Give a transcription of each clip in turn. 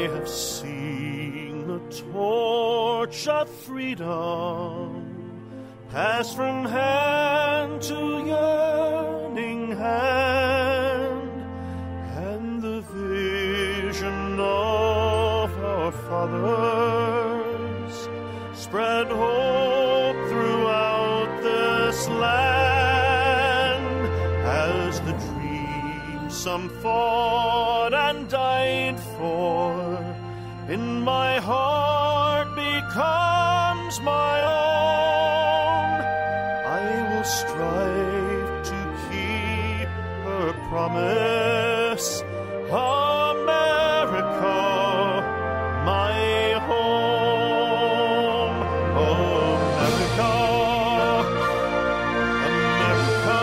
have seen the torch of freedom pass from hand to yearning hand, and the vision of our fathers spread hope throughout this land, as the dream some fought and died for in my heart becomes my own. I will strive to keep her promise, America, my home. America, America,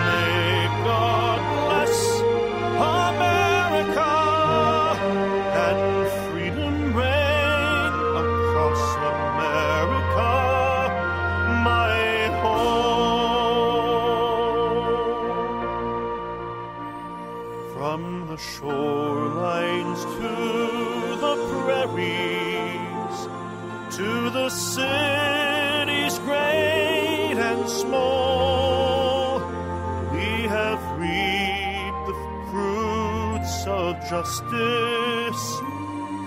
may God bless America, and freedom reign across America, my home. From the shorelines to the prairies, to the cities great and small, we have reaped the fruits of justice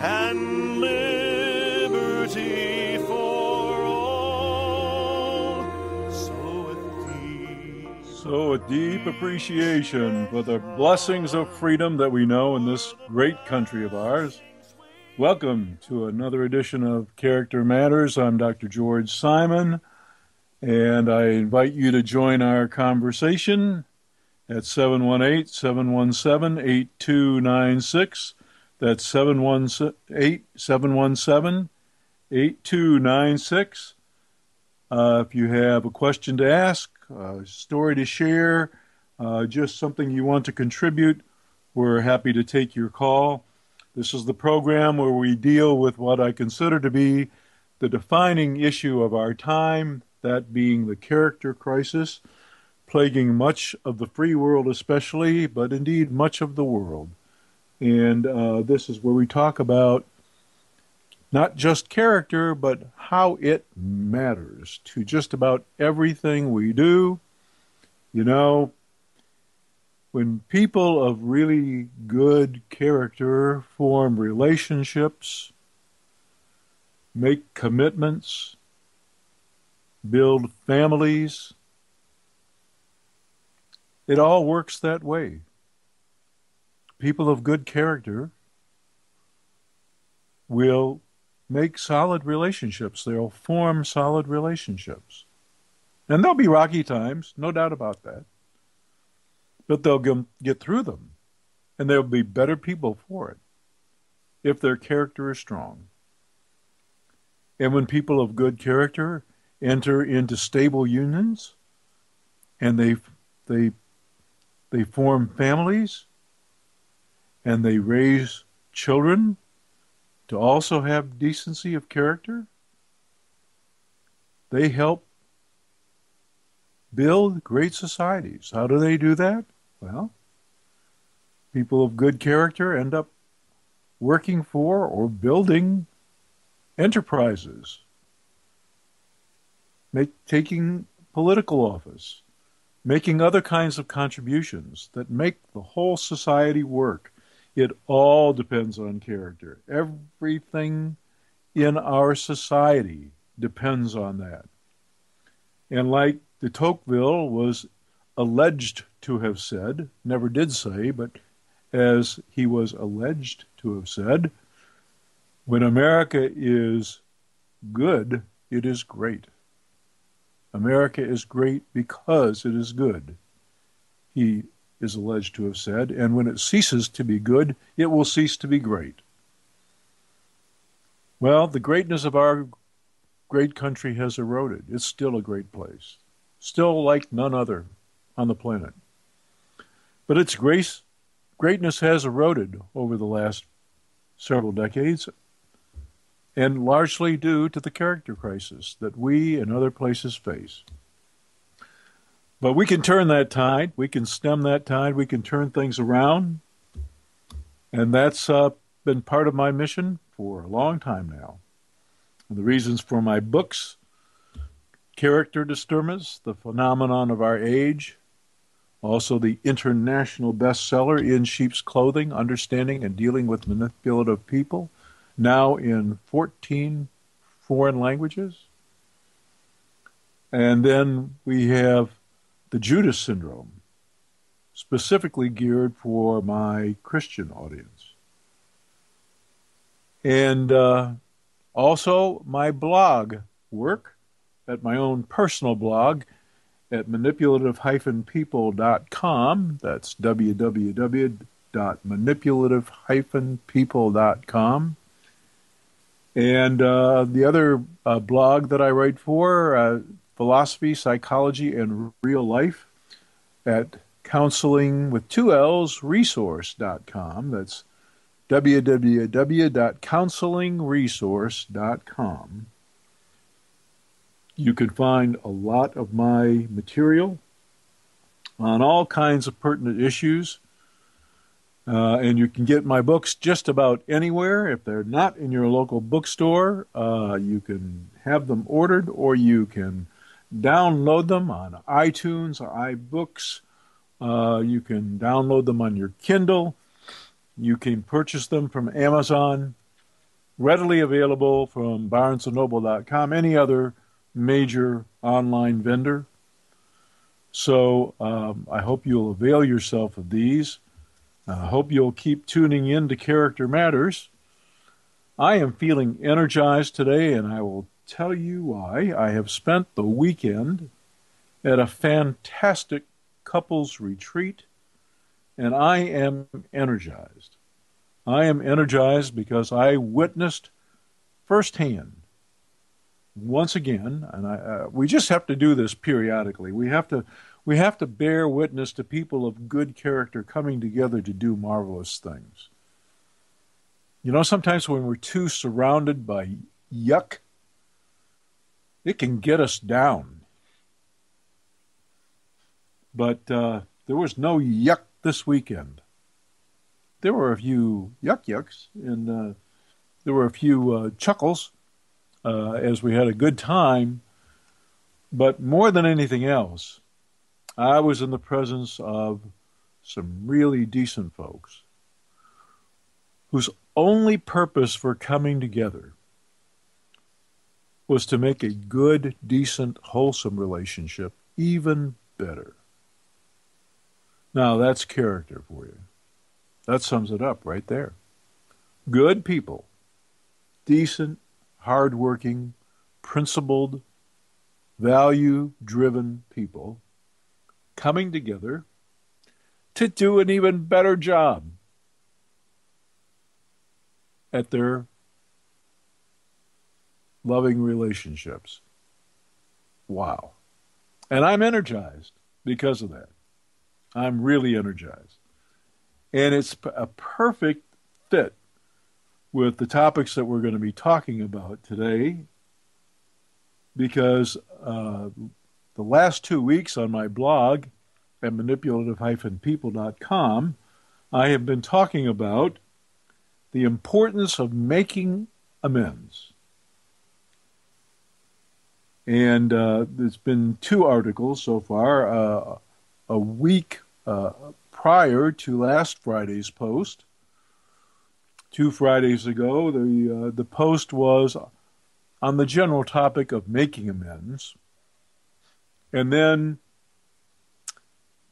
and liberty for all. So with deep appreciation for the blessings of freedom that we know in this great country of ours, welcome to another edition of Character Matters. I'm Dr. George Simon, and I invite you to join our conversation at 718-717-8296. That's 718-717-8296. If you have a question to ask, a story to share, just something you want to contribute, we're happy to take your call. This is the program where we deal with what I consider to be the defining issue of our time, that being the character crisis, plaguing much of the free world especially, but indeed much of the world. And this is where we talk about not just character, but how it matters to just about everything we do. You know, when people of really good character form relationships, make commitments, build families, it all works that way. People of good character will make solid relationships. They'll form solid relationships. And there'll be rocky times, no doubt about that. But they'll get through them. And they'll be better people for it if their character is strong. And when people of good character enter into stable unions and they form families and they raise children to also have decency of character, they help build great societies. How do they do that? Well, people of good character end up working for or building enterprises, taking political office, making other kinds of contributions that make the whole society work. It all depends on character. Everything in our society depends on that. And like de Tocqueville was alleged to have said, never did say, but as he was alleged to have said, when America is good, it is great. America is great because it is good, he is alleged to have said, and when it ceases to be good, it will cease to be great. Well, the greatness of our great country has eroded. It's still a great place, still like none other on the planet. But its greatness has eroded over the last several decades, and largely due to the character crisis that we and other places face. But we can turn that tide, we can stem that tide, we can turn things around, And that's been part of my mission for a long time now. And the reasons for my books: Character Disturbance, The Phenomenon of Our Age, also the international bestseller In Sheep's Clothing, Understanding and Dealing with Manipulative People, now in 14 foreign languages. And then we have the Judas Syndrome, specifically geared for my Christian audience. And also my blog work at my own personal blog at manipulative-people.com. That's www.manipulative-people.com. And the other blog that I write for, Philosophy, Psychology, and Real Life, at counseling with two L's resource.com. That's www.counselingresource.com. You can find a lot of my material on all kinds of pertinent issues. And you can get my books just about anywhere. If they're not in your local bookstore, you can have them ordered, or you can download them on iTunes, iBooks. You can download them on your Kindle. You can purchase them from Amazon, readily available from BarnesandNoble.com, any other major online vendor. So I hope you'll avail yourself of these. I hope you'll keep tuning in to Character Matters. I am feeling energized today, and I will tell you why. I have spent the weekend at a fantastic couples retreat, and I am energized. I am energized because I witnessed firsthand, once again, and we just have to do this periodically. We have to bear witness to people of good character coming together to do marvelous things. You know, sometimes when we're too surrounded by yuck, it can get us down. But there was no yuck this weekend. There were a few yucks, and there were a few chuckles as we had a good time. But more than anything else, I was in the presence of some really decent folks whose only purpose for coming together was to make a good, decent, wholesome relationship even better. Now, that's character for you. That sums it up right there. Good people, decent, hardworking, principled, value-driven people coming together to do an even better job at their loving relationships. Wow. And I'm energized because of that. I'm really energized. And it's a perfect fit with the topics that we're going to be talking about today, because the last 2 weeks on my blog at manipulative-people.com, I have been talking about the importance of making amends. And there's been 2 articles so far, a week prior to last Friday's post. 2 Fridays ago, the post was on the general topic of making amends. And then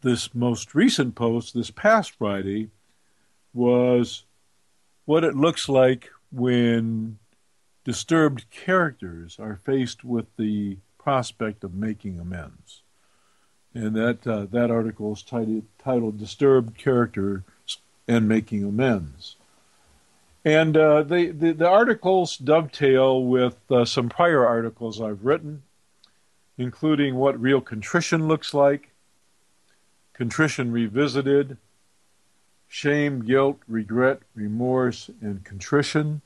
this most recent post, this past Friday, was what it looks like when disturbed characters are faced with the prospect of making amends. And that article is titled Disturbed Characters and Making Amends. And the articles dovetail with some prior articles I've written, including What Real Contrition Looks Like, Contrition Revisited, Shame, Guilt, Regret, Remorse, and Contrition,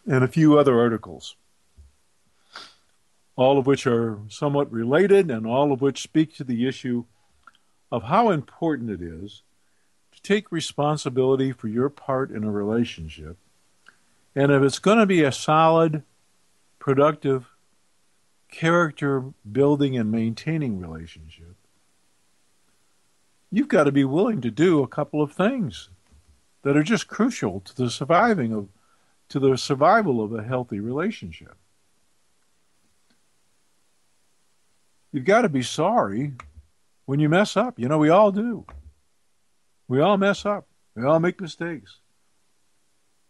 and a few other articles, all of which are somewhat related and all of which speak to the issue of how important it is to take responsibility for your part in a relationship. And if it's going to be a solid, productive, character building and maintaining relationship, you've got to be willing to do a couple of things that are just crucial to the survival of a healthy relationship. You've got to be sorry when you mess up. You know, we all do. We all mess up. We all make mistakes.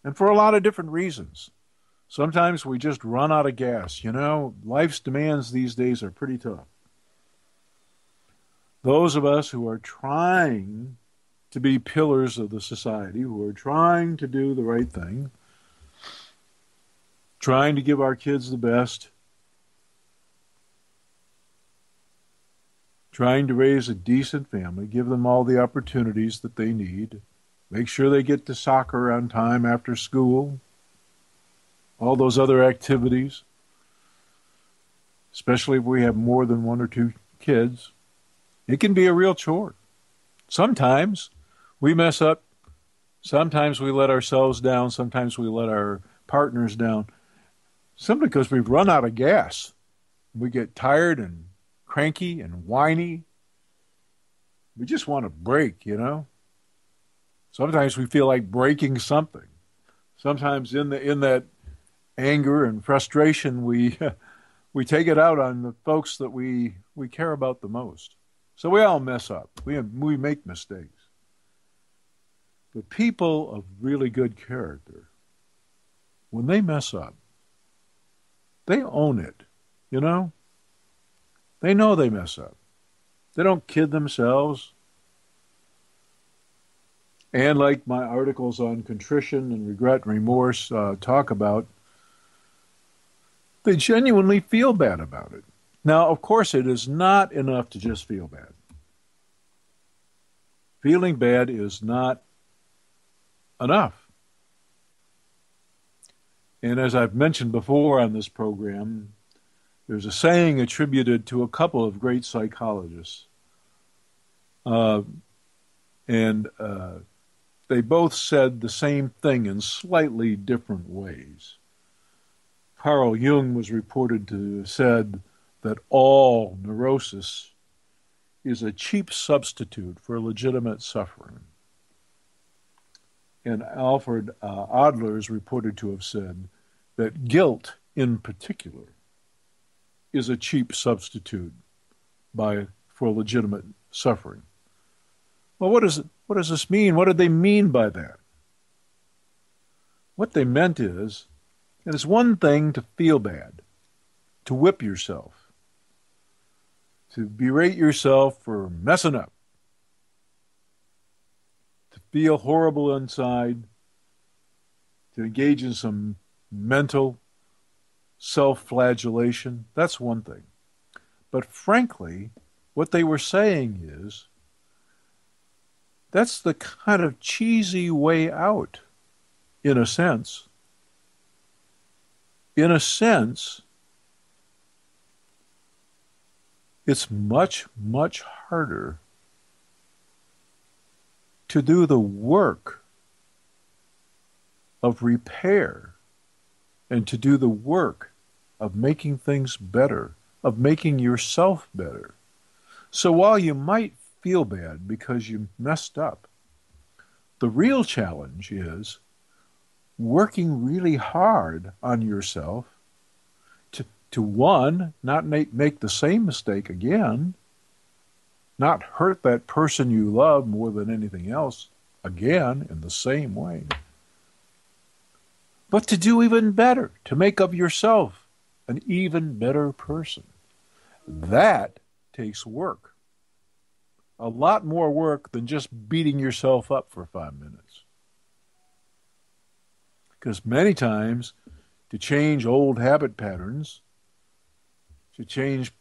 And for a lot of different reasons. Sometimes we just run out of gas. You know, life's demands these days are pretty tough. Those of us who are trying to be pillars of the society, who are trying to do the right thing, trying to give our kids the best, trying to raise a decent family, give them all the opportunities that they need, make sure they get to soccer on time after school, all those other activities, especially if we have more than one or two kids. It can be a real chore. Sometimes we mess up. Sometimes we let ourselves down. Sometimes we let our partners down simply because we've run out of gas. We get tired and cranky and whiny. We just want to break, you know. Sometimes we feel like breaking something. Sometimes in that anger and frustration, we take it out on the folks that we care about the most. So we all mess up. We make mistakes. But people of really good character, when they mess up, they own it, you know? They know they mess up. They don't kid themselves. And like my articles on contrition and regret and remorse talk about, they genuinely feel bad about it. Now, of course, it is not enough to just feel bad. Feeling bad is not enough. And as I've mentioned before on this program, there's a saying attributed to a couple of great psychologists. And they both said the same thing in slightly different ways. Carl Jung was reported to have said that all neurosis is a cheap substitute for legitimate suffering. And Alfred Adler is reported to have said that guilt in particular is a cheap substitute for legitimate suffering. Well, what does this mean? What did they mean by that? What they meant is, it is one thing to feel bad, to whip yourself, to berate yourself for messing up, to feel horrible inside, to engage in some mental self-flagellation. That's one thing. But frankly, what they were saying is, that's the kind of cheesy way out, in a sense. In a sense, it's much, much harder to do the work of repair and to do the work of making things better, of making yourself better. So while you might feel bad because you messed up, the real challenge is working really hard on yourself to one, not make the same mistake again, not hurt that person you love more than anything else again in the same way, but to do even better, to make of yourself an even better person. That takes work. A lot more work than just beating yourself up for 5 minutes. Because many times, to change old habit patterns, to change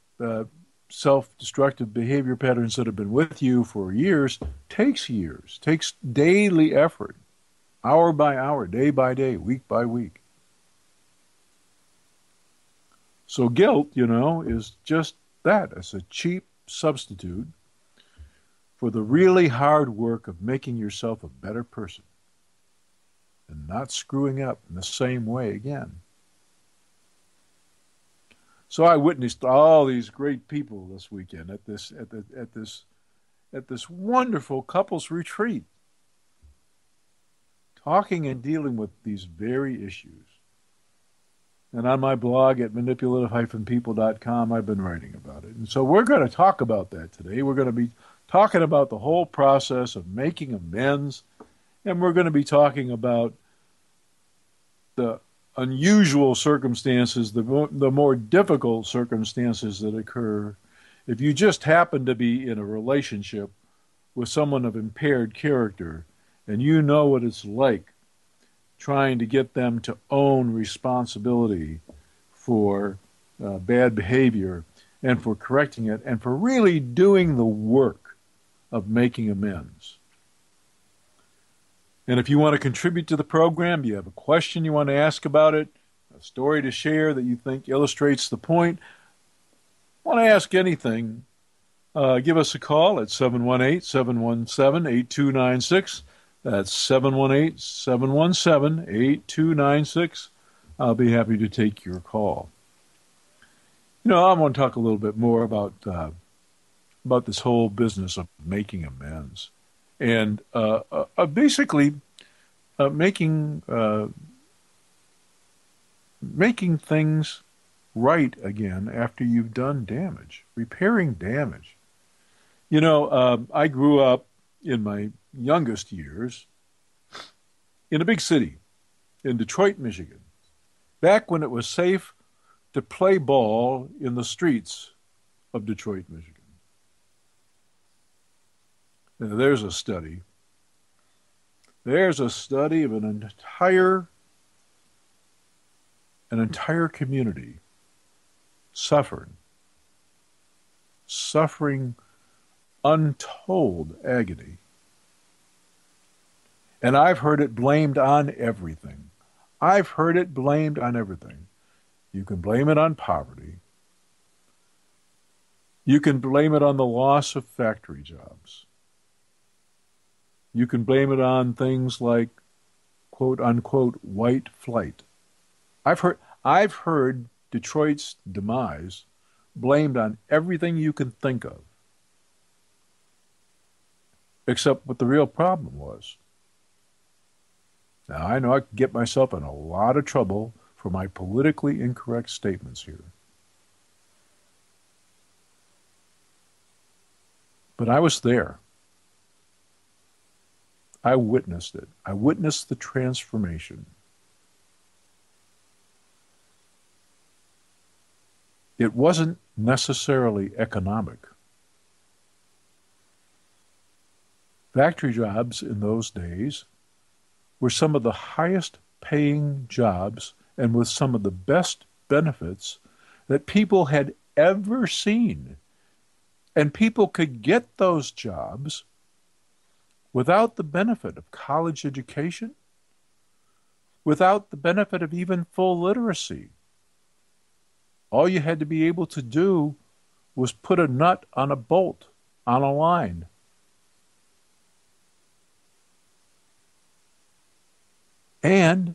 self-destructive behavior patterns that have been with you for years, takes daily effort, hour by hour, day by day, week by week. So guilt, is just that. It's a cheap substitute for the really hard work of making yourself a better person and not screwing up in the same way again. So I witnessed all these great people this weekend at this wonderful couples retreat, talking and dealing with these very issues. And on my blog at manipulative-people.com, I've been writing about it. And so we're going to talk about that today. We're going to be talking about the whole process of making amends, and we're going to be talking about the unusual circumstances, the more difficult circumstances that occur if you just happen to be in a relationship with someone of impaired character and you know what it's like trying to get them to own responsibility for bad behavior and for correcting it and for really doing the work of making amends. And if you want to contribute to the program, you have a question you want to ask about it, a story to share that you think illustrates the point, want to ask anything, give us a call at 718-717-8296. That's 718-717-8296. I'll be happy to take your call. You know, I want to talk a little bit more about this whole business of making amends. And basically making things right again after you've done damage, repairing damage. You know, I grew up in my youngest years in a big city, in Detroit, Michigan, back when it was safe to play ball in the streets of Detroit, Michigan. Now, there's a study. There's a study of an entire community suffering untold agony. And I've heard it blamed on everything. I've heard it blamed on everything. You can blame it on poverty. You can blame it on the loss of factory jobs. You can blame it on things like, quote unquote, white flight. I've heard Detroit's demise blamed on everything you can think of, except what the real problem was. Now, I know I could get myself in a lot of trouble for my politically incorrect statements here. But I was there. I witnessed it. I witnessed the transformation. It wasn't necessarily economic. Factory jobs in those days were some of the highest paying jobs and with some of the best benefits that people had ever seen. And people could get those jobs without the benefit of college education, without the benefit of even full literacy. All you had to be able to do was put a nut on a bolt on a line. And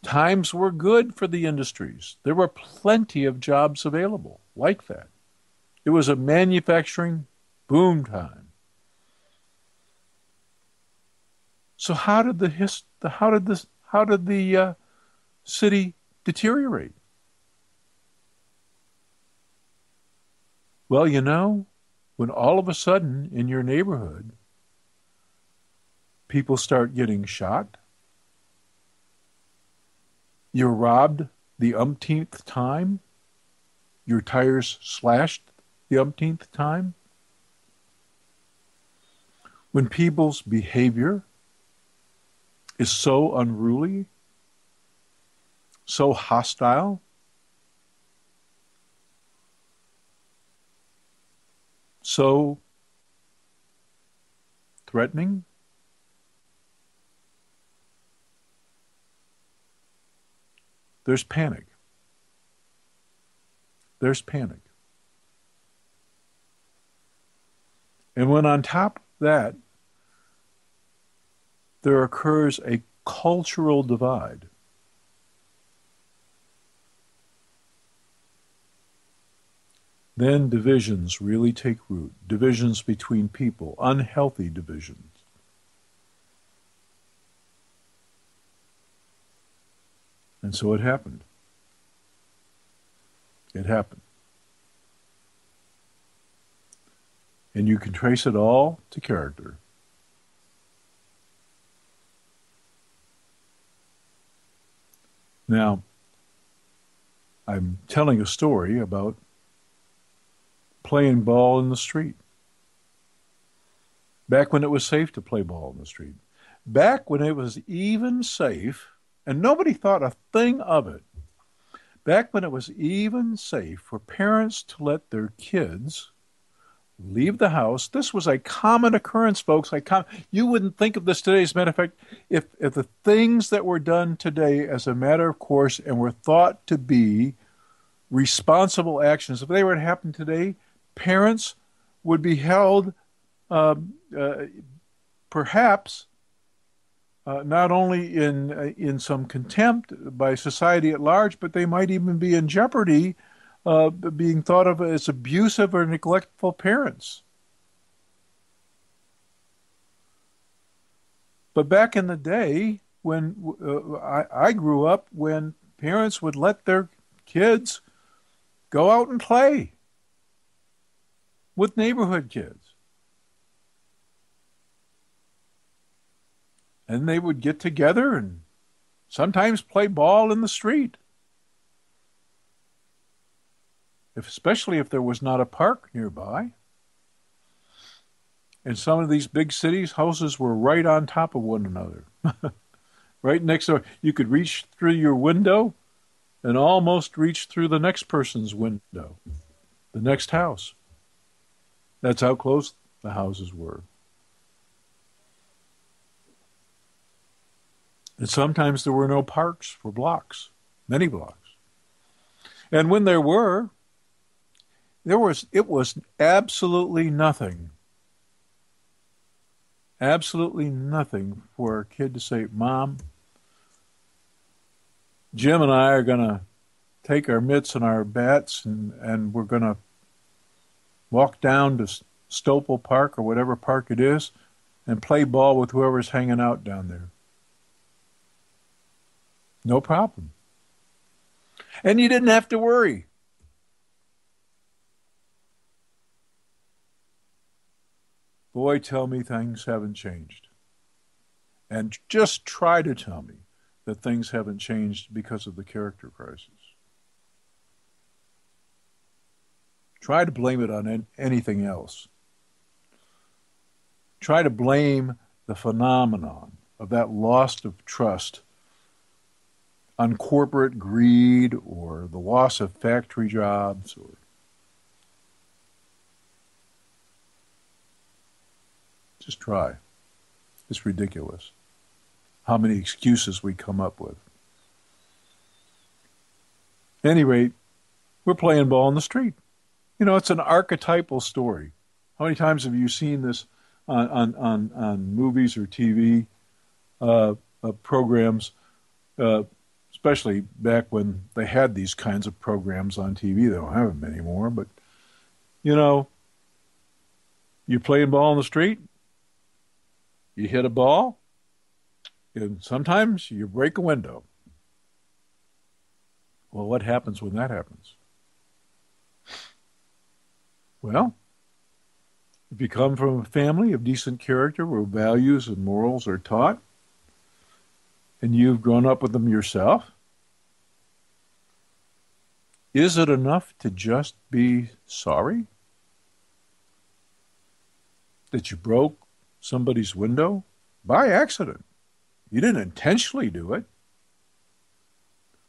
times were good for the industries. There were plenty of jobs available like that. It was a manufacturing boom time. So how did the city deteriorate? Well, you know, when all of a sudden in your neighborhood people start getting shot, you're robbed the umpteenth time, your tires slashed the umpteenth time, when people's behavior is so unruly, so hostile, so threatening, there's panic. There's panic. And when on top that, there occurs a cultural divide. Then divisions really take root. Divisions between people, unhealthy divisions. And so it happened. It happened. And you can trace it all to character. Now, I'm telling a story about playing ball in the street. Back when it was safe to play ball in the street. Back when it was even safe, and nobody thought a thing of it. Back when it was even safe for parents to let their kids leave the house. This was a common occurrence, folks. You wouldn't think of this today. As a matter of fact, if the things that were done today as a matter of course and were thought to be responsible actions, if they were to happen today, parents would be held perhaps not only in some contempt by society at large, but they might even be in jeopardy being thought of as abusive or neglectful parents. But back in the day, when I grew up, when parents would let their kids go out and play with neighborhood kids. And they would get together and sometimes play ball in the street. Especially if there was not a park nearby. In some of these big cities, houses were right on top of one another. Right next door. You could reach through your window and almost reach through the next person's window, the next house. That's how close the houses were. And sometimes there were no parks for blocks, many blocks. And when there were, it was absolutely nothing for a kid to say, Mom, Jim and I are going to take our mitts and our bats and we're going to walk down to Stopel Park or whatever park it is and play ball with whoever's hanging out down there. No problem. And you didn't have to worry. Boy, tell me things haven't changed. And just try to tell me that things haven't changed because of the character crisis. Try to blame it on anything else. Try to blame the phenomenon of that loss of trust on corporate greed or the loss of factory jobs. Just try. It's ridiculous how many excuses we come up with. At any rate, we're playing ball in the street. You know, it's an archetypal story. How many times have you seen this on movies or TV programs, especially back when they had these kinds of programs on TV? They don't have them anymore, but, you know, you're playing ball in the street, you hit a ball, and sometimes you break a window. Well, what happens when that happens? Well, if you come from a family of decent character where values and morals are taught, and you've grown up with them yourself, is it enough to just be sorry that you broke somebody's window by accident? You didn't intentionally do it.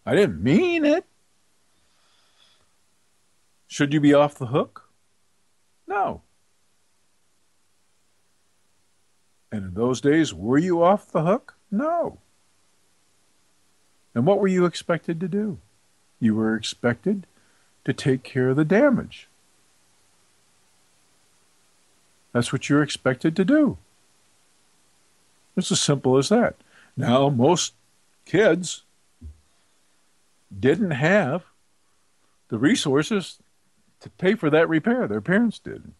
I didn't mean it. Should you be off the hook? No. And in those days, were you off the hook? No. And what were you expected to do? You were expected to take care of the damage. That's what you're expected to do. It's as simple as that. Now, most kids didn't have the resources to pay for that repair. Their parents did.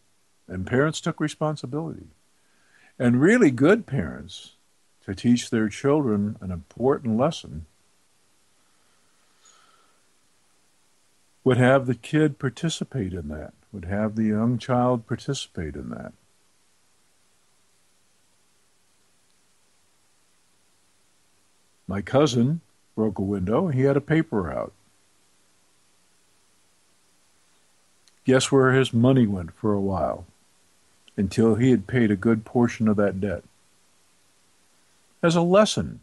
And parents took responsibility. And really good parents, to teach their children an important lesson, would have the kid participate in that, would have the young child participate in that. My cousin broke a window. He had a paper out. Guess where his money went for a while? Until he had paid a good portion of that debt. As a lesson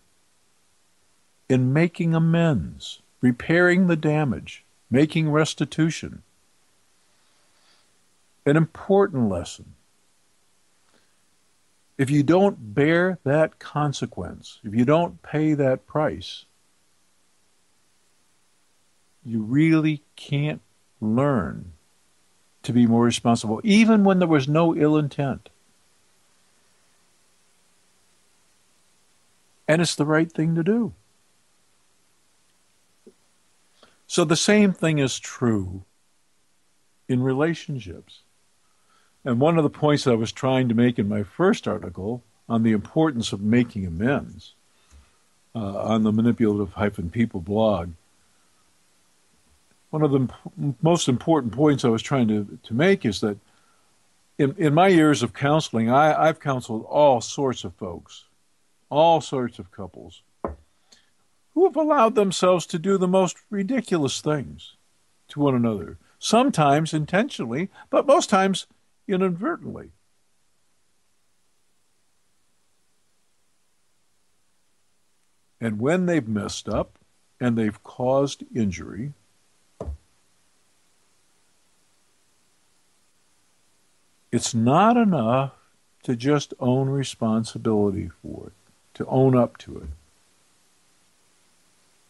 in making amends, repairing the damage, making restitution. An important lesson. If you don't bear that consequence, if you don't pay that price, you really can't learn to be more responsible, even when there was no ill intent. And it's the right thing to do. So the same thing is true in relationships. And one of the points I was trying to make in my first article on the importance of making amends on the Manipulative-People blog, one of the most important points I was trying to make is that in my years of counseling, I've counseled all sorts of folks, all sorts of couples, who have allowed themselves to do the most ridiculous things to one another, sometimes intentionally, but most times inadvertently. And when they've messed up and they've caused injury, it's not enough to just own responsibility for it, to own up to it.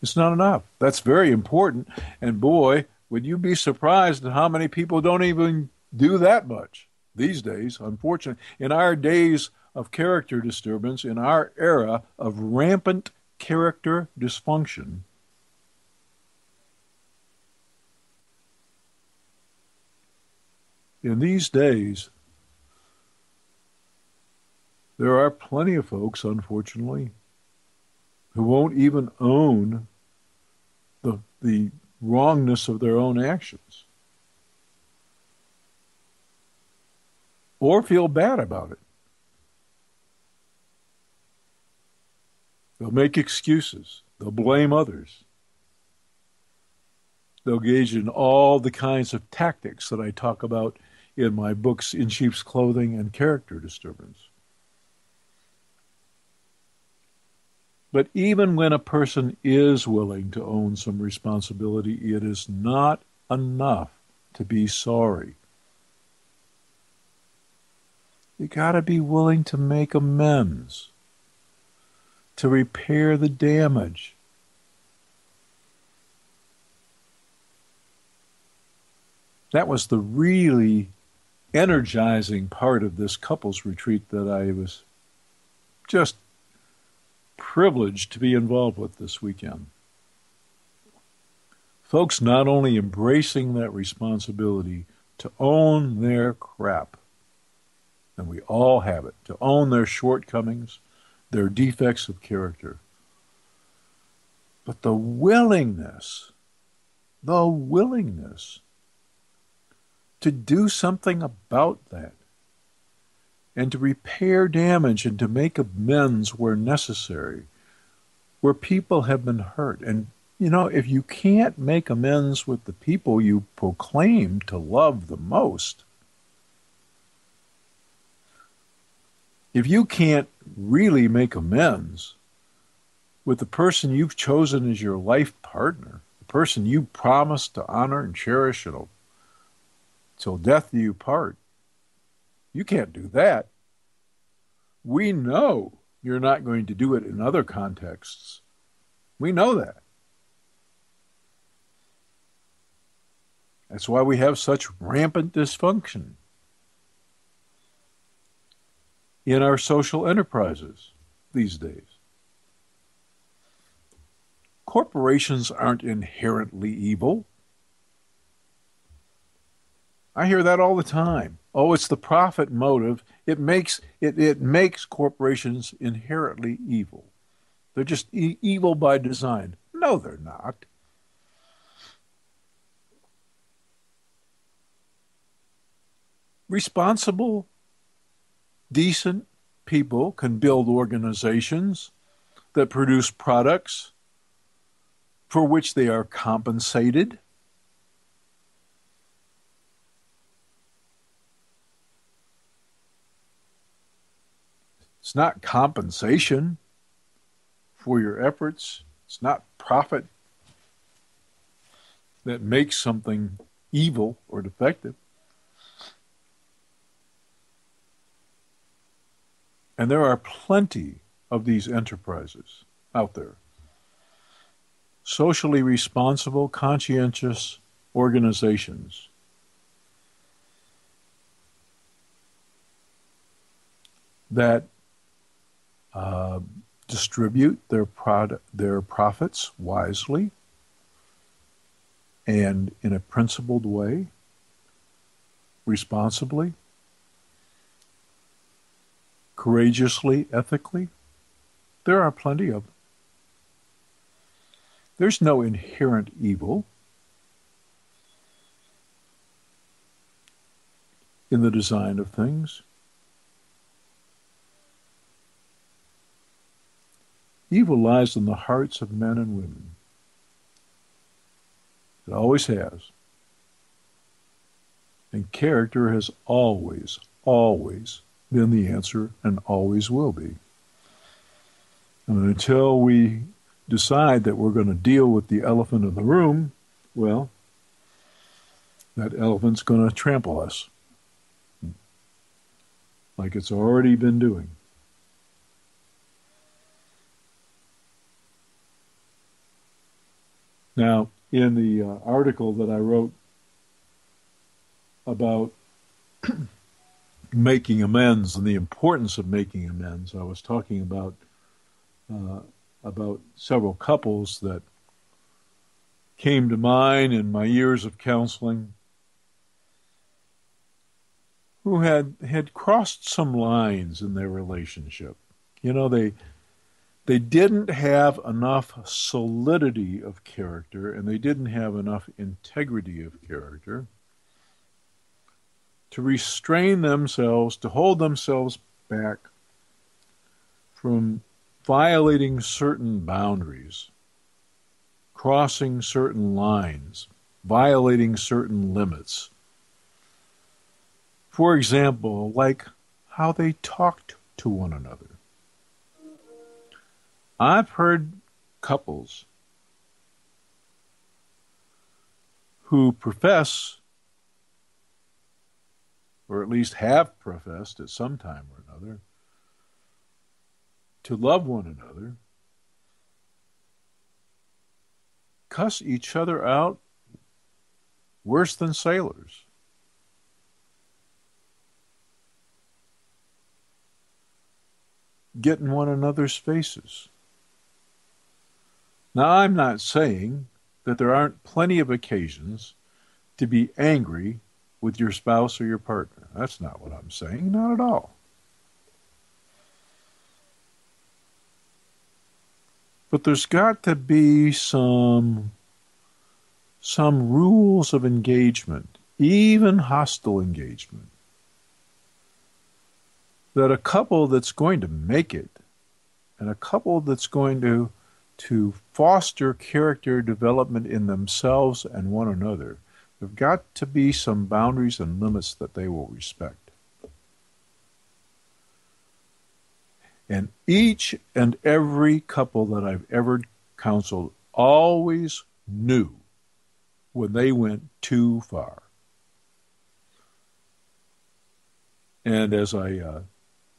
It's not enough. That's very important. And boy, would you be surprised at how many people don't even do that much these days, unfortunately. In our days of character disturbance, in our era of rampant character dysfunction, in these days, there are plenty of folks, unfortunately, who won't even own the wrongness of their own actions or feel bad about it. They'll make excuses. They'll blame others. They'll engage in all the kinds of tactics that I talk about in my books, In Sheep's Clothing and Character Disturbance. But even when a person is willing to own some responsibility, it is not enough to be sorry. You got to be willing to make amends, to repair the damage. That was the really energizing part of this couples retreat that I was just privileged to be involved with this weekend. Folks not only embracing that responsibility to own their crap, and we all have it, to own their shortcomings, their defects of character, but the willingness to do something about that and to repair damage and to make amends where necessary, where people have been hurt. And, if you can't make amends with the people you proclaim to love the most, if you can't really make amends with the person you've chosen as your life partner, the person you promised to honor and cherish till death do you part, you can't do that. We know you're not going to do it in other contexts. We know that. That's why we have such rampant dysfunction. in our social enterprises these days. Corporations aren't inherently evil. I hear that all the time. Oh, it's the profit motive. It makes corporations inherently evil. They're just evil by design. No, they're not. Responsible, decent people can build organizations that produce products for which they are compensated. It's not compensation for your efforts. It's not profit that makes something evil or defective. And there are plenty of these enterprises out there. Socially responsible, conscientious organizations that distribute their profits wisely and in a principled way, responsibly, courageously, ethically. There are plenty of them. There's no inherent evil in the design of things. Evil lies in the hearts of men and women. It always has. And character has always, always been the answer and always will be. And until we decide that we're going to deal with the elephant in the room, well, that elephant's going to trample us, like it's already been doing. Now, in the article that I wrote about making amends and the importance of making amends, I was talking about several couples that came to mind in my years of counseling who had crossed some lines in their relationship. You know, they didn't have enough solidity of character, and they didn't have enough integrity of character to restrain themselves, to hold themselves back from violating certain boundaries, crossing certain lines, violating certain limits. For example, like how they talked to one another. I've heard couples who profess, or at least have professed at some time or another, to love one another, cuss each other out worse than sailors. Get in one another's faces. Now, I'm not saying that there aren't plenty of occasions to be angry with your spouse or your partner. That's not what I'm saying, not at all. But there's got to be some rules of engagement, even hostile engagement, that a couple that's going to make it and a couple that's going to foster character development in themselves and one another, there've got to be some boundaries and limits that they will respect. And each and every couple that I've ever counseled always knew when they went too far. And as I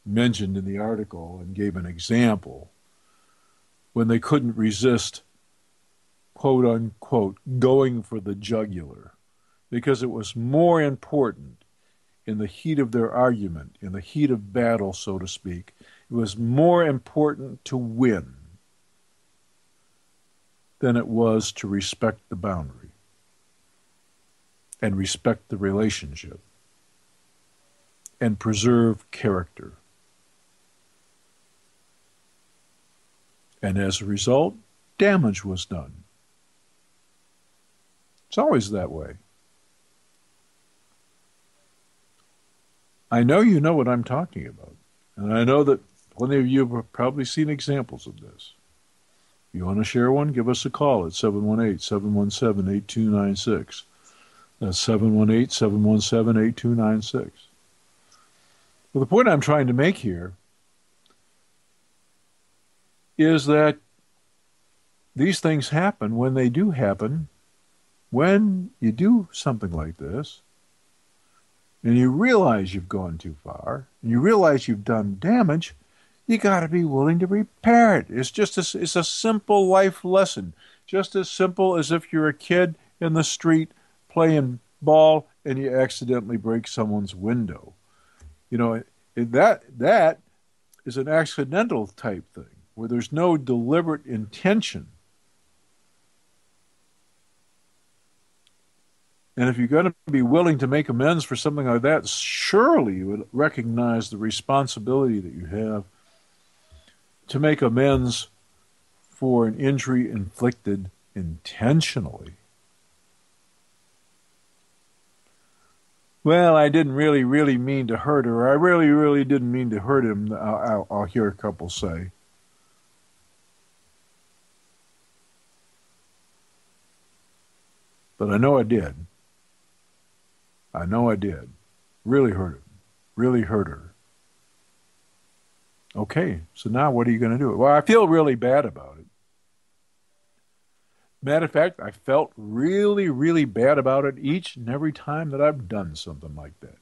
mentioned in the article and gave an example, when they couldn't resist, quote unquote, going for the jugular, because it was more important in the heat of their argument, in the heat of battle, so to speak, it was more important to win than it was to respect the boundary and respect the relationship and preserve character. And as a result, damage was done. It's always that way. I know you know what I'm talking about. And I know that plenty of you have probably seen examples of this. If you want to share one, give us a call at 718-717-8296. That's 718-717-8296. Well, the point I'm trying to make here is that these things happen when they do happen, when you do something like this, and you realize you've gone too far, and you realize you've done damage, you got to be willing to repair it. It's just it's a simple life lesson, just as simple as if you're a kid in the street playing ball and you accidentally break someone's window. You know, that is an accidental type thing where there's no deliberate intention. And if you're going to be willing to make amends for something like that, surely you would recognize the responsibility that you have to make amends for an injury inflicted intentionally. Well, I didn't really mean to hurt her. I really didn't mean to hurt him, I'll hear a couple say. But I know I did. I know I did. Really hurt him. Really hurt her. Okay, so now what are you going to do? Well, I feel really bad about it. Matter of fact, I felt really bad about it each and every time that I've done something like that.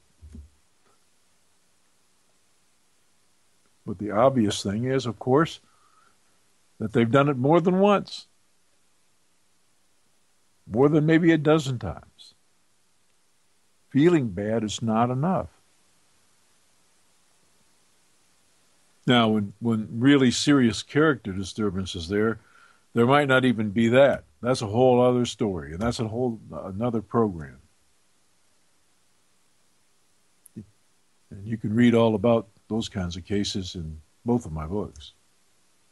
But the obvious thing is, of course, that they've done it more than once. More than maybe a dozen times. Feeling bad is not enough. Now, when really serious character disturbance is there might not even be that. That's a whole other story, and that's another program. And you can read all about those kinds of cases in both of my books.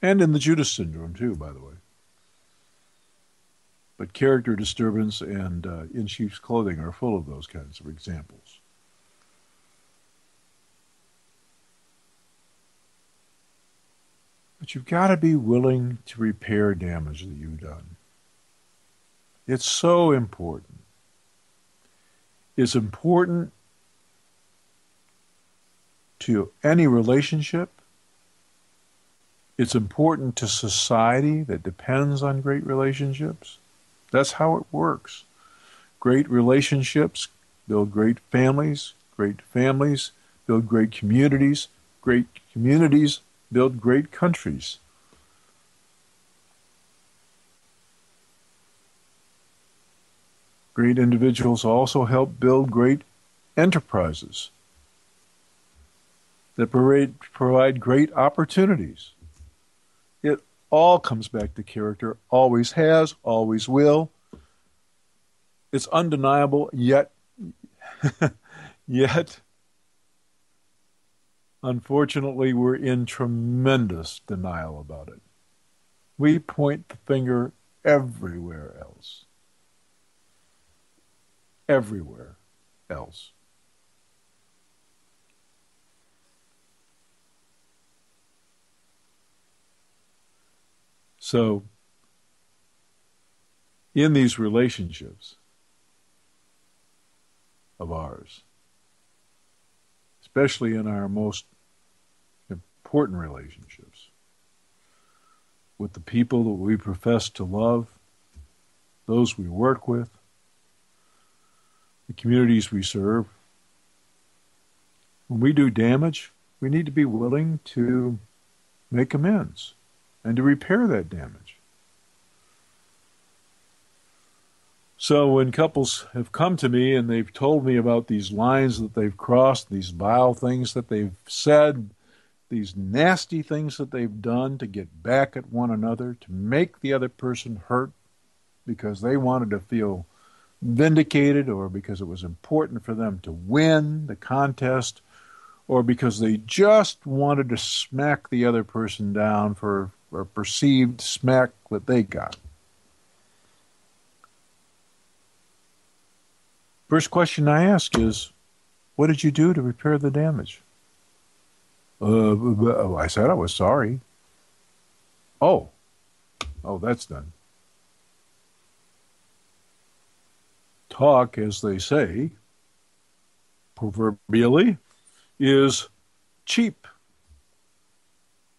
And in the Judas Syndrome, too, by the way. But character disturbance and In Sheep's Clothing are full of those kinds of examples. But you've got to be willing to repair damage that you've done. It's so important. It's important to any relationship. It's important to society that depends on great relationships. That's how it works. Great relationships build great families build great communities build great countries. Great individuals also help build great enterprises that provide great opportunities. It all comes back to character, always has, always will. It's undeniable, yet unfortunately, we're in tremendous denial about it. We point the finger everywhere else. Everywhere else. So, in these relationships of ours, especially in our most important relationships with the people that we profess to love, those we work with, the communities we serve, when we do damage, we need to be willing to make amends and to repair that damage. So when couples have come to me and they've told me about these lines that they've crossed, these vile things that they've said, these nasty things that they've done to get back at one another, to make the other person hurt because they wanted to feel vindicated or because it was important for them to win the contest or because they just wanted to smack the other person down for a perceived smack that they got. First question I ask is, what did you do to repair the damage? I said I was sorry. Oh, that's done. Talk, as they say, proverbially, is cheap,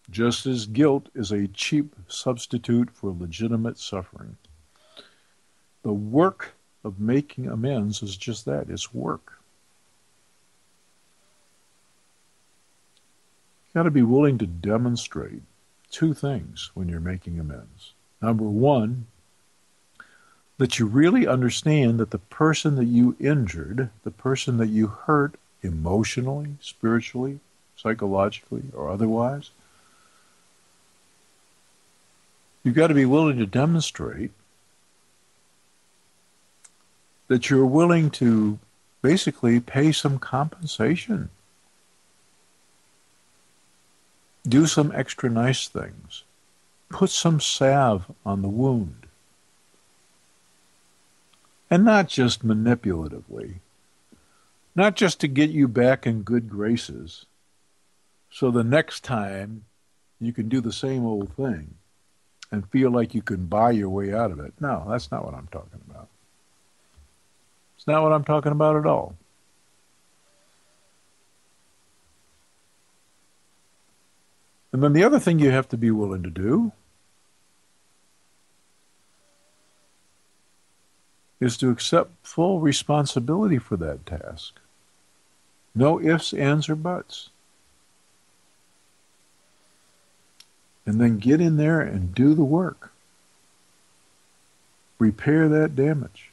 just as guilt is a cheap substitute for legitimate suffering. The work of making amends is just that, it's work. You've got to be willing to demonstrate two things when you're making amends. Number one, that you really understand that the person that you injured, the person that you hurt emotionally, spiritually, psychologically, or otherwise, you've got to be willing to demonstrate that you're willing to basically pay some compensation. Do some extra nice things. Put some salve on the wound. And not just manipulatively. Not just to get you back in good graces. So the next time you can do the same old thing and feel like you can buy your way out of it. No, that's not what I'm talking about. It's not what I'm talking about at all. And then the other thing you have to be willing to do is to accept full responsibility for that task. No ifs, ands, or buts. And then get in there and do the work. Repair that damage.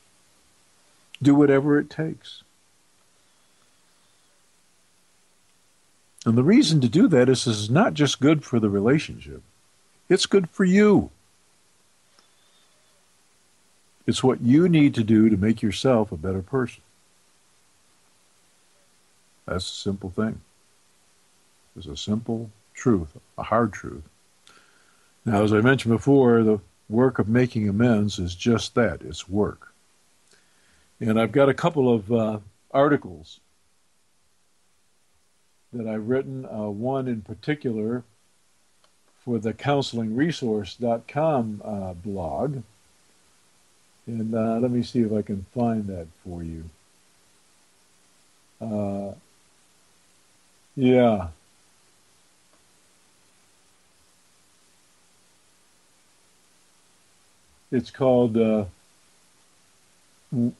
Do whatever it takes. And the reason to do that is this is not just good for the relationship. It's good for you. It's what you need to do to make yourself a better person. That's a simple thing. It's a simple truth, a hard truth. Now, as I mentioned before, the work of making amends is just that. It's work. And I've got a couple of articles that I've written, one in particular for the counselingresource.com blog. And let me see if I can find that for you. Yeah. It's called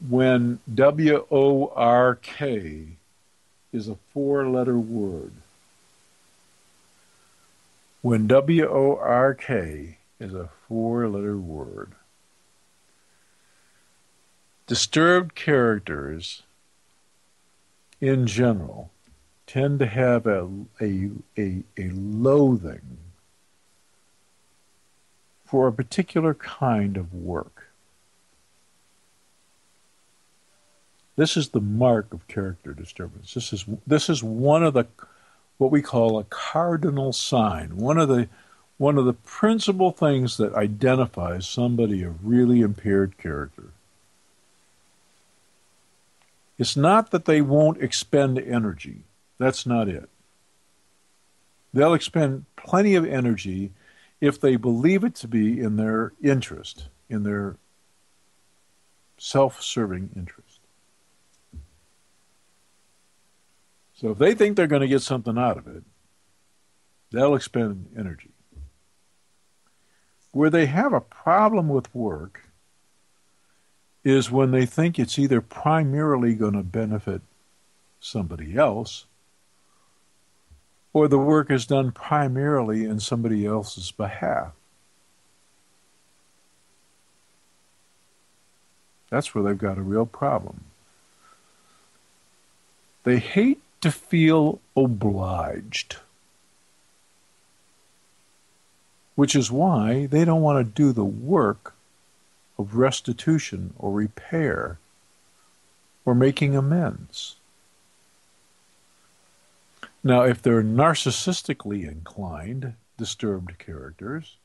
When W-O-R-K is a four-letter word. When W-O-R-K is a four-letter word. Disturbed characters, in general, tend to have a loathing for a particular kind of work. This is the mark of character disturbance. This is one of the what we call a cardinal sign. One of the principal things that identifies somebody of really impaired character. It's not that they won't expend energy. That's not it. They'll expend plenty of energy if they believe it to be in their interest, in their self-serving interest. So if they think they're going to get something out of it, they'll expend energy. Where they have a problem with work is when they think it's either primarily going to benefit somebody else or the work is done primarily in somebody else's behalf. That's where they've got a real problem. They hate to feel obliged, which is why they don't want to do the work of restitution or repair or making amends. Now, if they're narcissistically inclined, disturbed characters,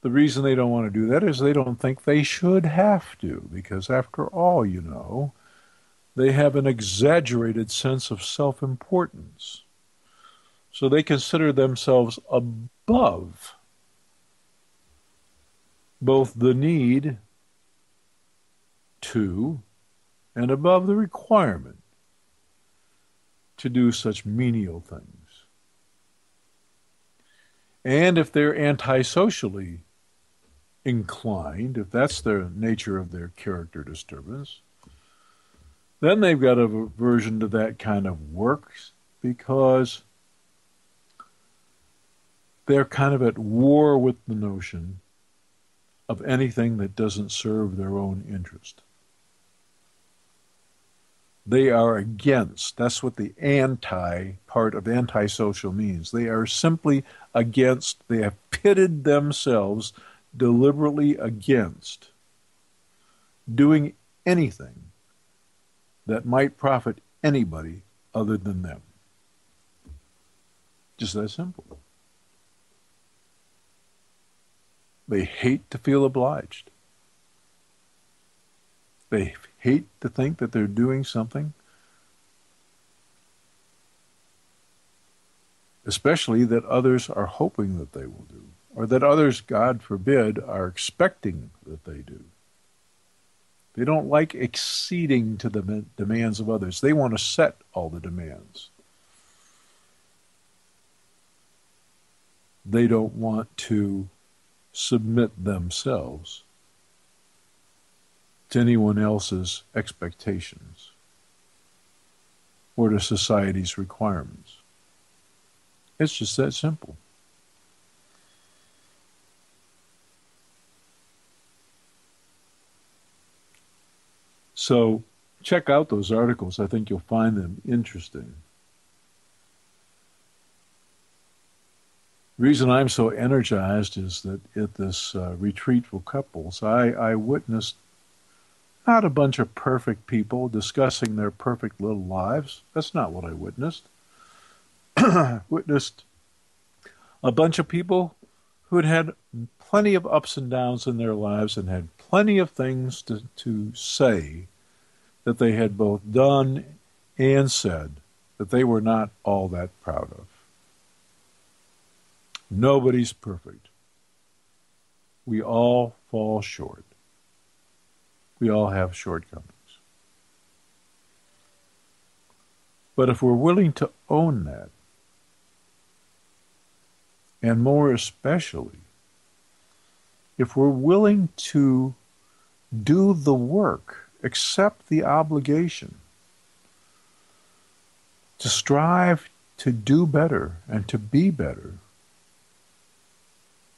the reason they don't want to do that is they don't think they should have to, because after all, they have an exaggerated sense of self-importance. So they consider themselves above both the need to and above the requirement to do such menial things. And if they're antisocially inclined, if that's the nature of their character disturbance, then they've got a aversion to that kind of work because they're kind of at war with the notion of anything that doesn't serve their own interest. They are against, that's what the anti part of antisocial means. They are simply against, they have pitted themselves deliberately against doing anything that might profit anybody other than them. Just that simple. They hate to feel obliged. They hate to think that they're doing something, especially that others are hoping that they will do, or that others, God forbid, are expecting that they do. They don't like acceding to the demands of others. They want to set all the demands. They don't want to submit themselves to anyone else's expectations or to society's requirements. It's just that simple. So check out those articles. I think you'll find them interesting. The reason I'm so energized is that at this retreat for couples, I witnessed not a bunch of perfect people discussing their perfect little lives. That's not what I witnessed. I witnessed a bunch of people who had had plenty of ups and downs in their lives and had plenty of things to say that they had both done and said that they were not all that proud of. Nobody's perfect. We all fall short. We all have shortcomings. But if we're willing to own that, and more especially, if we're willing to do the work, accept the obligation, to strive to do better and to be better,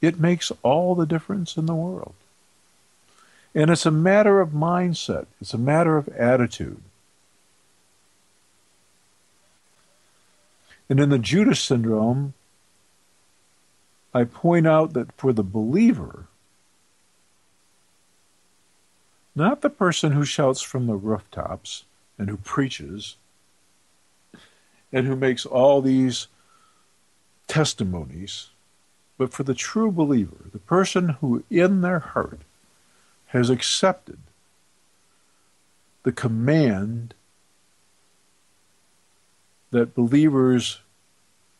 it makes all the difference in the world. And it's a matter of mindset. It's a matter of attitude. And in the Judas syndrome, I point out that for the believer, not the person who shouts from the rooftops and who preaches and who makes all these testimonies, but for the true believer, the person who in their heart has accepted the command that believers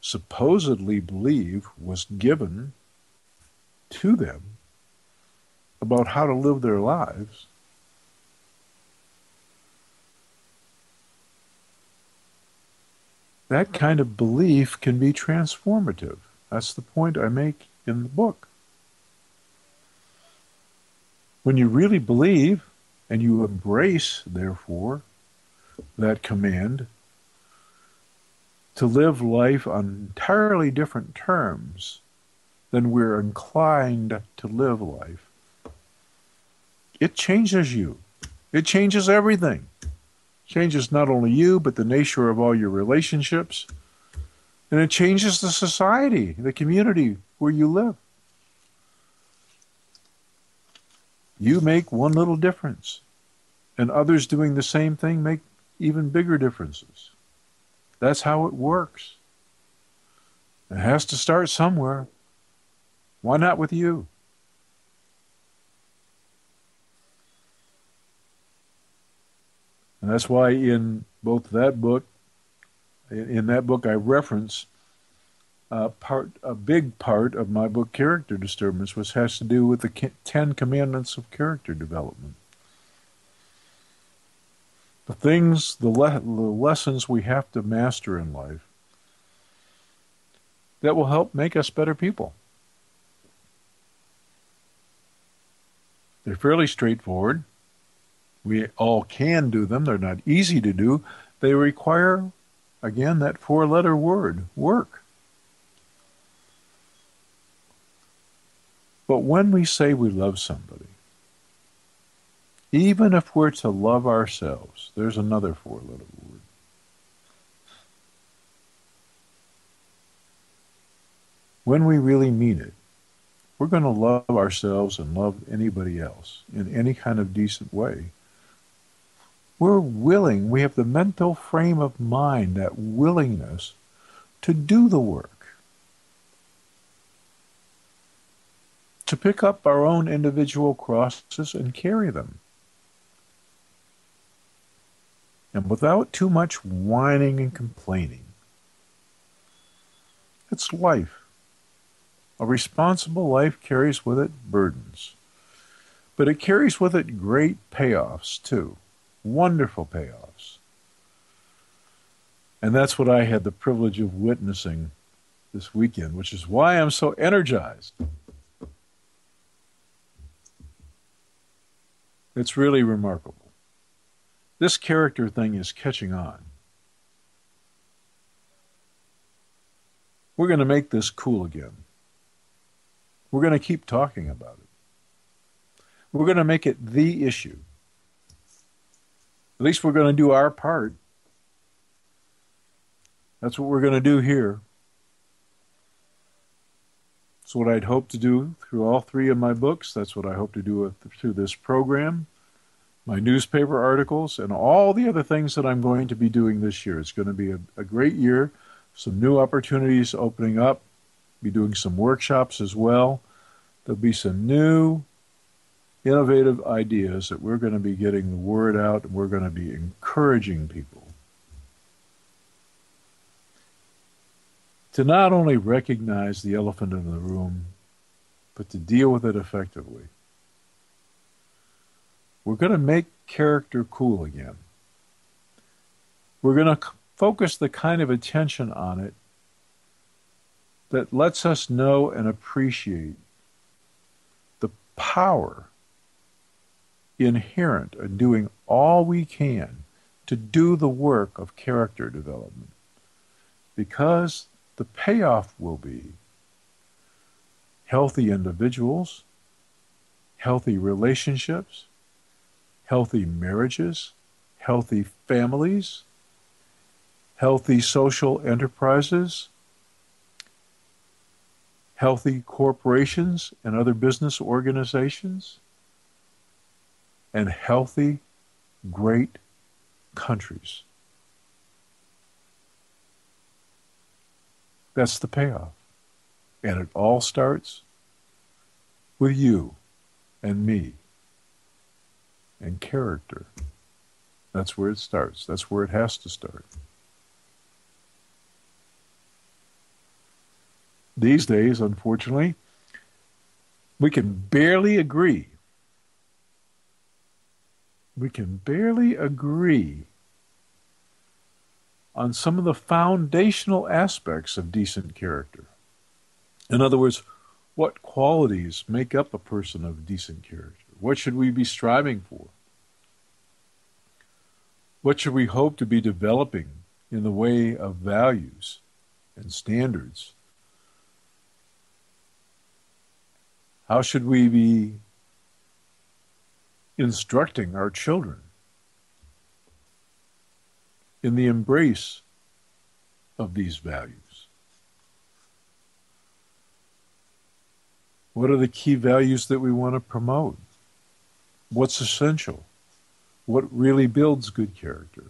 supposedly believe was given to them about how to live their lives, that kind of belief can be transformative. That's the point I make in the book. When you really believe and you embrace, therefore, that command to live life on entirely different terms than we're inclined to live life, it changes you. It changes everything. Changes not only you, but the nature of all your relationships. And it changes the society, the community where you live. You make one little difference, and others doing the same thing make even bigger differences. That's how it works. It has to start somewhere. Why not with you? And that's why in both that book, in that book I reference a big part of my book, Character Disturbance, which has to do with the 10 Commandments of character development. The things, the lessons we have to master in life that will help make us better people. They're fairly straightforward. We all can do them. They're not easy to do. They require, again, that four-letter word, work. But when we say we love somebody, even if we're to love ourselves, there's another four-letter word. When we really mean it, we're going to love ourselves and love anybody else in any kind of decent way. We're willing, we have the mental frame of mind, that willingness to do the work, to pick up our own individual crosses and carry them. And without too much whining and complaining. It's life. A responsible life carries with it burdens. But it carries with it great payoffs, too. Wonderful payoffs. And that's what I had the privilege of witnessing this weekend, which is why I'm so energized. It's really remarkable. This character thing is catching on. We're going to make this cool again. We're going to keep talking about it. We're going to make it the issue. At least we're going to do our part. That's what we're going to do here. That's what I'd hope to do through all three of my books. That's what I hope to do through this program, my newspaper articles, and all the other things that I'm going to be doing this year. It's going to be a great year. Some new opportunities opening up. Be doing some workshops as well. There'll be some new, innovative ideas that we're going to be getting the word out, and we're going to be encouraging people to not only recognize the elephant in the room, but to deal with it effectively. We're going to make character cool again. We're going to focus the kind of attention on it that lets us know and appreciate the power inherent in doing all we can to do the work of character development. Because the payoff will be healthy individuals, healthy relationships, healthy marriages, healthy families, healthy social enterprises, healthy corporations and other business organizations, and healthy, great countries. That's the payoff. And it all starts with you and me and character. That's where it starts. That's where it has to start. These days, unfortunately, we can barely agree. We can barely agree on some of the foundational aspects of decent character. In other words, what qualities make up a person of decent character? What should we be striving for? What should we hope to be developing in the way of values and standards? How should we be instructing our children in the embrace of these values? What are the key values that we want to promote? What's essential? What really builds good character?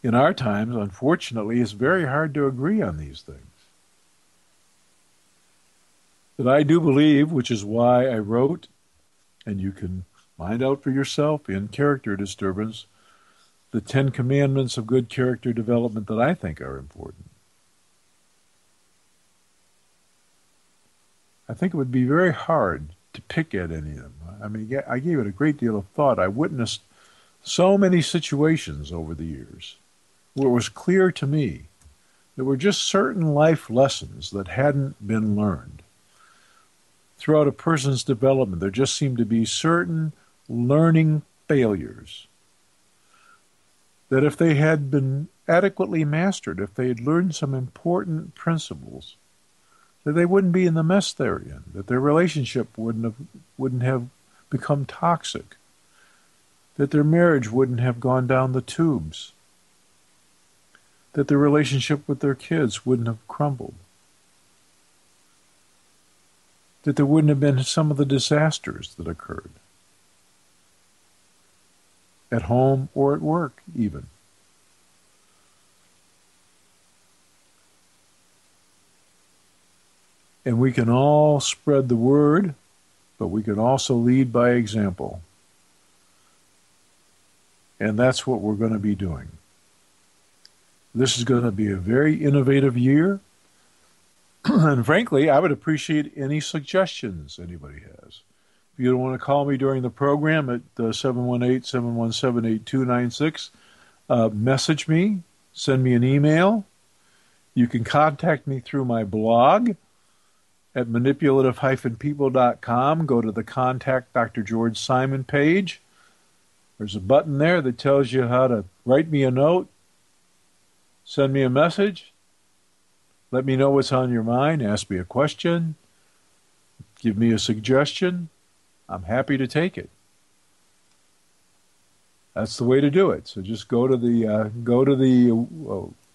In our times, unfortunately, it's very hard to agree on these things. But I do believe, which is why I wrote, and you can find out for yourself in Character Disturbance, the 10 Commandments of Good Character Development that I think are important. I think it would be very hard to pick at any of them. I mean, I gave it a great deal of thought. I witnessed so many situations over the years where it was clear to me there were just certain life lessons that hadn't been learned. Throughout a person's development, there just seemed to be certain learning failures that if they had been adequately mastered, if they had learned some important principles, that they wouldn't be in the mess they're in, that their relationship wouldn't have become toxic, that their marriage wouldn't have gone down the tubes, that their relationship with their kids wouldn't have crumbled, that there wouldn't have been some of the disasters that occurred at home or at work even. And we can all spread the word, but we can also lead by example. And that's what we're going to be doing. This is going to be a very innovative year. And frankly, I would appreciate any suggestions anybody has. If you don't want to call me during the program at 718-717-8296, message me, send me an email. You can contact me through my blog at manipulative-people.com. Go to the Contact Dr. George Simon page. There's a button there that tells you how to write me a note, send me a message, let me know what's on your mind, ask me a question, give me a suggestion. I'm happy to take it. That's the way to do it. So just go to the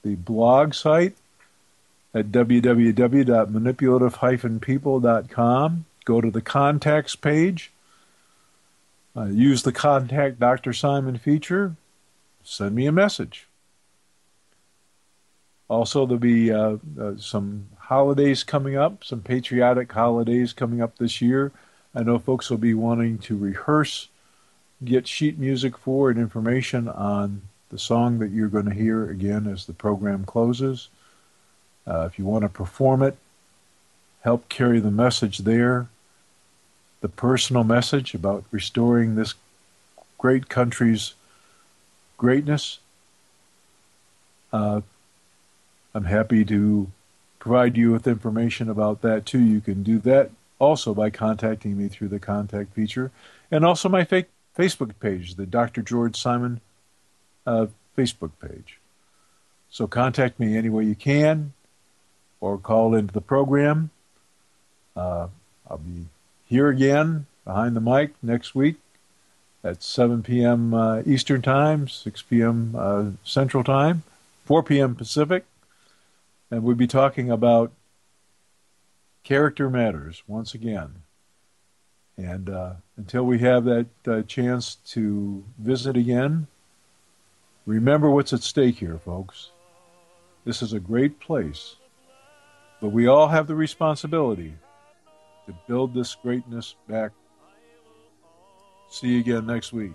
blog site at www.manipulative-people.com. Go to the contacts page. Use the Contact Dr. Simon feature. Send me a message. Also, there'll be some holidays coming up, some patriotic holidays coming up this year. I know folks will be wanting to rehearse, get sheet music for, and information on the song that you're going to hear again as the program closes. If you want to perform it, help carry the message there, the personal message about restoring this great country's greatness. I'm happy to provide you with information about that too. You can do that also by contacting me through the contact feature, and also my Facebook page, the Dr. George Simon Facebook page. So contact me any way you can, or call into the program. I'll be here again behind the mic next week at 7 p.m. Eastern Time, 6 p.m. Central Time, 4 p.m. Pacific. And we'll be talking about character matters once again. And until we have that chance to visit again, remember what's at stake here, folks. This is a great place, but we all have the responsibility to build this greatness back. See you again next week.